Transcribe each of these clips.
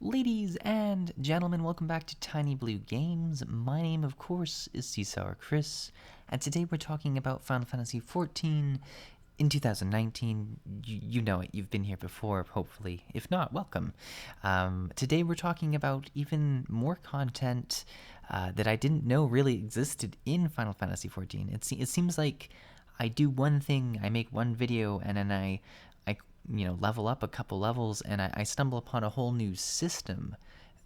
Ladies and gentlemen, welcome back to Tiny Blue Games. My name, of course, is Seesaw Chris, and today we're talking about Final Fantasy XIV in 2019. You know it, you've been here before, hopefully. If not, welcome. Today we're talking about even more content that I didn't know really existed in Final Fantasy XIV. It seems like I do one thing, I make one video, and then I level up a couple levels, and I stumble upon a whole new system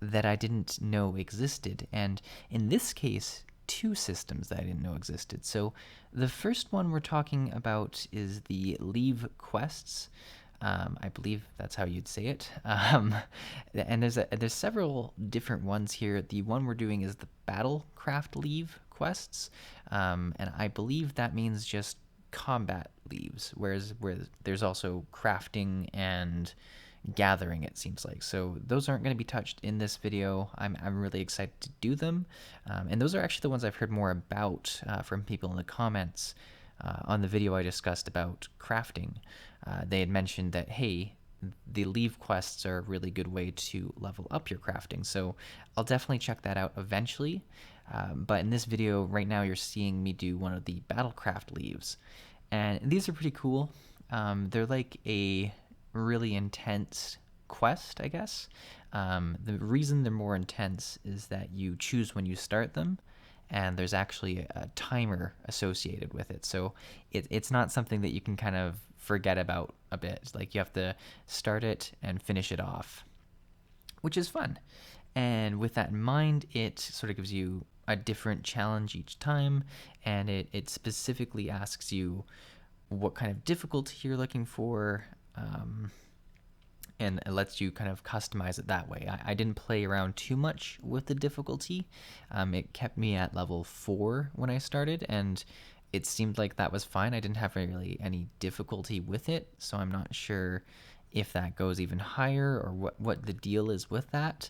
that I didn't know existed. And in this case, two systems that I didn't know existed. So the first one we're talking about is the Levequests. I believe that's how you'd say it. And there's several different ones here. The one we're doing is the battlecraft leve quests, and I believe that means just combat leves, whereas there's also crafting and gathering, it seems like. So those aren't going to be touched in this video. I'm really excited to do them, and those are actually the ones I've heard more about from people in the comments on the video I discussed about crafting. They had mentioned that, hey, the leve quests are a really good way to level up your crafting, so I'll definitely check that out eventually. But in this video right now, you're seeing me do one of the battlecraft leves, and these are pretty cool. They're like a really intense quest, I guess. The reason they're more intense is that you choose when you start them, and there's actually a timer associated with it. So it's not something that you can kind of forget about a bit. Like, you have to start it and finish it off, which is fun. And with that in mind, it sort of gives you a different challenge each time, and it specifically asks you what kind of difficulty you're looking for, and it lets you kind of customize it that way. I didn't play around too much with the difficulty. It kept me at level 4 when I started, and it seemed like that was fine. I didn't have really any difficulty with it, so I'm not sure if that goes even higher or what the deal is with that.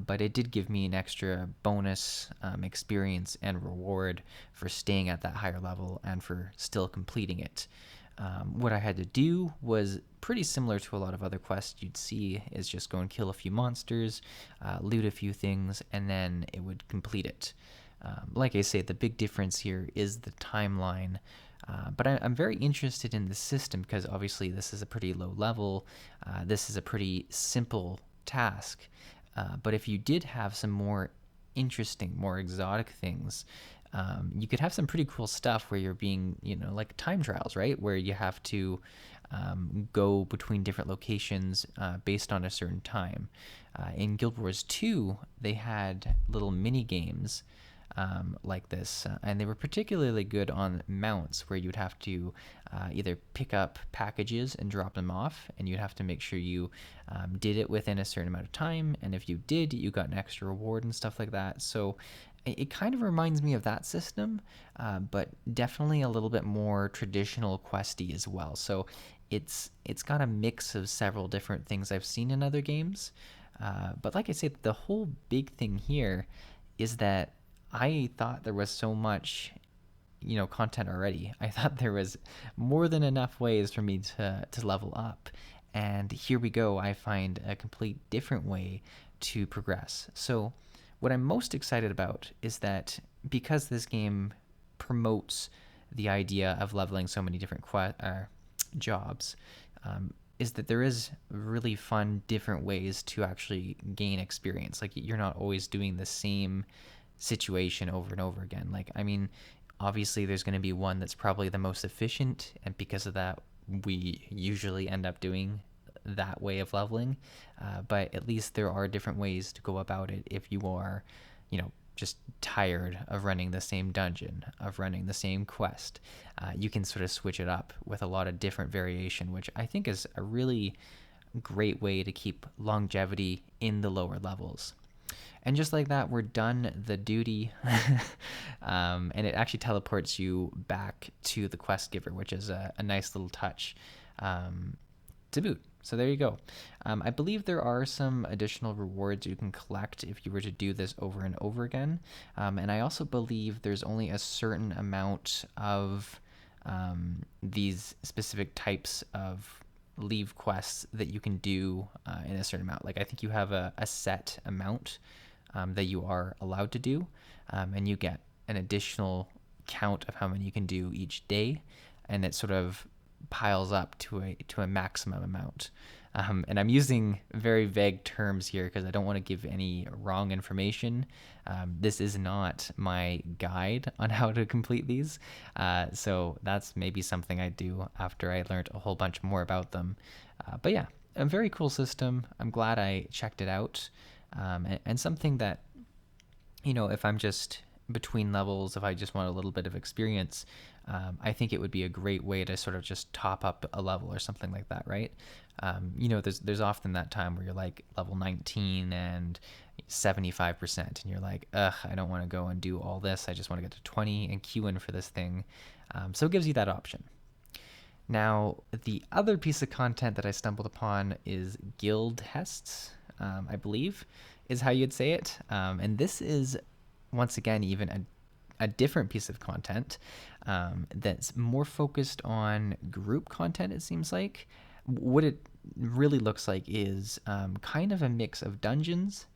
But it did give me an extra bonus experience and reward for staying at that higher level and for still completing it. What I had to do was pretty similar to a lot of other quests you'd see, is just go and kill a few monsters, loot a few things, and then it would complete it. Like I say, the big difference here is the timeline. But I'm very interested in the system because obviously this is a pretty low level. This is a pretty simple task. But if you did have some more interesting, more exotic things, you could have some pretty cool stuff where you're being, like time trials, right? Where you have to go between different locations based on a certain time. In Guild Wars 2, they had little mini games like this, and they were particularly good on mounts, where you'd have to either pick up packages and drop them off, and you'd have to make sure you did it within a certain amount of time, and if you did, you got an extra reward and stuff like that. So it kind of reminds me of that system, but definitely a little bit more traditional questy as well. So it's got a mix of several different things I've seen in other games, but like I said, the whole big thing here is that I thought there was so much, content already. I thought there was more than enough ways for me to level up. And here we go. I find a complete different way to progress. So what I'm most excited about is that because this game promotes the idea of leveling so many different jobs, is that there is really fun different ways to actually gain experience. Like, you're not always doing the same situation over and over again. Like, I mean, obviously there's going to be one that's probably the most efficient, and because of that, we usually end up doing that way of leveling. But at least there are different ways to go about it if you are, just tired of running the same dungeon, of running the same quest. You can sort of switch it up with a lot of different variation, which I think is a really great way to keep longevity in the lower levels. And just like that, we're done the duty. And it actually teleports you back to the quest giver, which is a nice little touch to boot. So there you go. I believe there are some additional rewards you can collect if you were to do this over and over again. And I also believe there's only a certain amount of these specific types of leave quests that you can do in a certain amount. Like I think you have a set amount that you are allowed to do, and you get an additional count of how many you can do each day, and it sort of piles up to a maximum amount. And I'm using very vague terms here because I don't want to give any wrong information. This is not my guide on how to complete these. So that's maybe something I do after I learned a whole bunch more about them. But yeah, a very cool system. I'm glad I checked it out. And something that, if I'm just between levels, if I just want a little bit of experience, I think it would be a great way to sort of just top up a level or something like that, right? There's often that time where you're like level 19 and 75%, and you're like, ugh, I don't want to go and do all this. I just want to get to 20 and queue in for this thing. So it gives you that option. Now, the other piece of content that I stumbled upon is Guildtests, I believe is how you'd say it. And this is, once again, even a different piece of content that's more focused on group content, it seems like. What it really looks like is kind of a mix of dungeons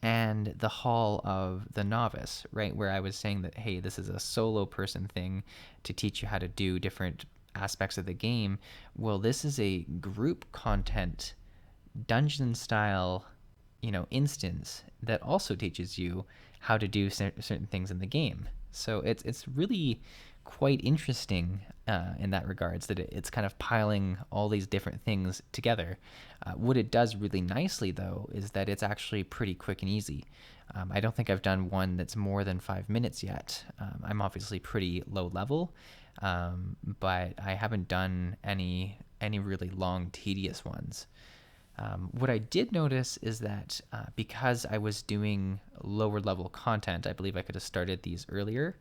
and the Hall of the Novice, right? Where I was saying that, hey, this is a solo person thing to teach you how to do different aspects of the game. Well, this is a group content dungeon style instance that also teaches you how to do certain things in the game. So it's really quite interesting in that regards, that it's kind of piling all these different things together. What it does really nicely, though, is that it's actually pretty quick and easy. I don't think I've done one that's more than 5 minutes yet. I'm obviously pretty low level, but I haven't done any really long, tedious ones. What I did notice is that because I was doing lower level content, I believe I could have started these earlier,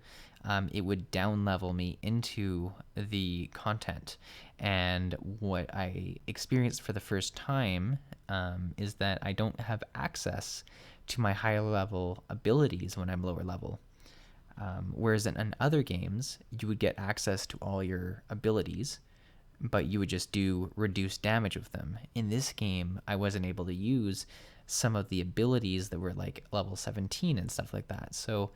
it would down level me into the content. And what I experienced for the first time is that I don't have access to my higher level abilities when I'm lower level. Whereas in other games, you would get access to all your abilities, but you would just do reduced damage with them. In this game, I wasn't able to use some of the abilities that were like level 17 and stuff like that. So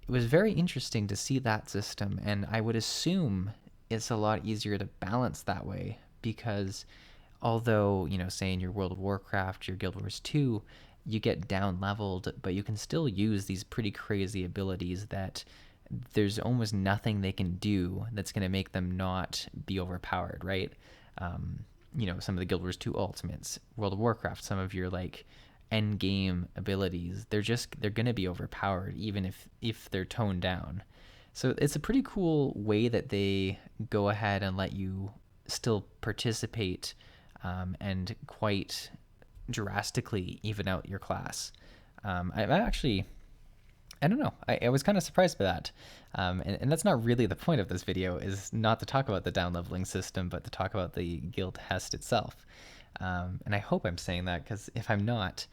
it was very interesting to see that system, and I would assume it's a lot easier to balance that way, because although, say in your World of Warcraft, your Guild Wars 2, you get down leveled, but you can still use these pretty crazy abilities that there's almost nothing they can do that's going to make them not be overpowered, right? Some of the Guild Wars 2 ultimates, World of Warcraft, some of your like end game abilities, they're going to be overpowered even if they're toned down. So it's a pretty cool way that they go ahead and let you still participate and quite drastically even out your class. I don't know. I was kind of surprised by that. And that's not really the point of this video, is not to talk about the down leveling system, but to talk about the Guildhest itself. And I hope I'm saying that, because if I'm not,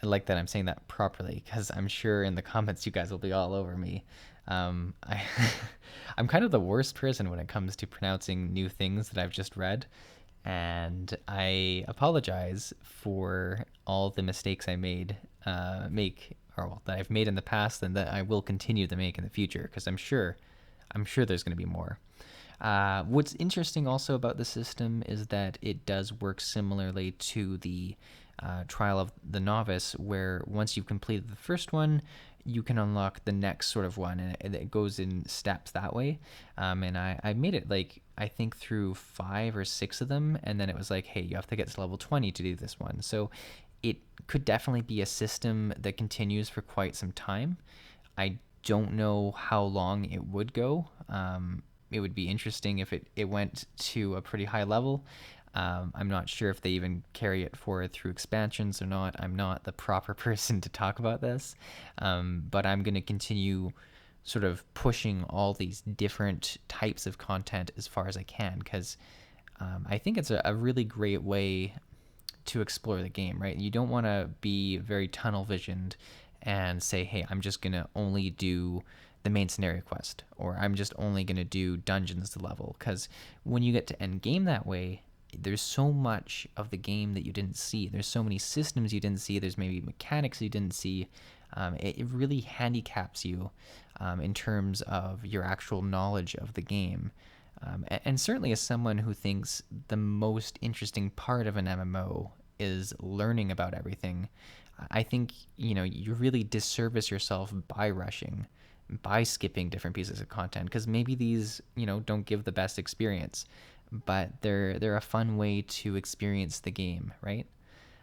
I like that I'm saying that properly, because I'm sure in the comments you guys will be all over me. I'm kind of the worst person when it comes to pronouncing new things that I've just read. And I apologize for all the mistakes I that I've made in the past, and that I will continue to make in the future, because I'm sure there's going to be more. What's interesting also about the system is that it does work similarly to the Trial of the Novice, where once you've completed the first one, you can unlock the next sort of one, and it goes in steps that way. And I made it I think through 5 or 6 of them, and then it was like, hey, you have to get to level 20 to do this one. So it could definitely be a system that continues for quite some time. I don't know how long it would go. It would be interesting if it went to a pretty high level. I'm not sure if they even carry it forward through expansions or not. I'm not the proper person to talk about this, but I'm going to continue sort of pushing all these different types of content as far as I can, because I think it's a really great way to explore the game, right? You don't want to be very tunnel visioned and say, hey, I'm just going to only do the main scenario quest, or I'm just only going to do dungeons to level, because when you get to end game that way, there's so much of the game that you didn't see. There's so many systems you didn't see. There's maybe mechanics you didn't see. It really handicaps you in terms of your actual knowledge of the game. And certainly as someone who thinks the most interesting part of an MMO is learning about everything, I think, you really disservice yourself by rushing, by skipping different pieces of content, because maybe these, don't give the best experience, but they're a fun way to experience the game, right?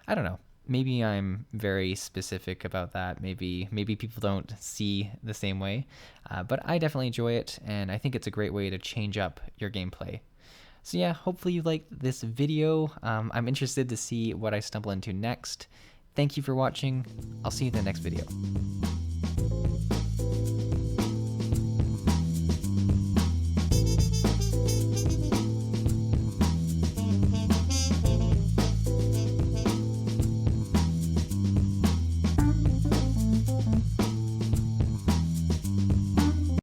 I don't know. Maybe I'm very specific about that. Maybe people don't see the same way, but I definitely enjoy it, and I think it's a great way to change up your gameplay. So yeah, hopefully you liked this video. I'm interested to see what I stumble into next. Thank you for watching. I'll see you in the next video.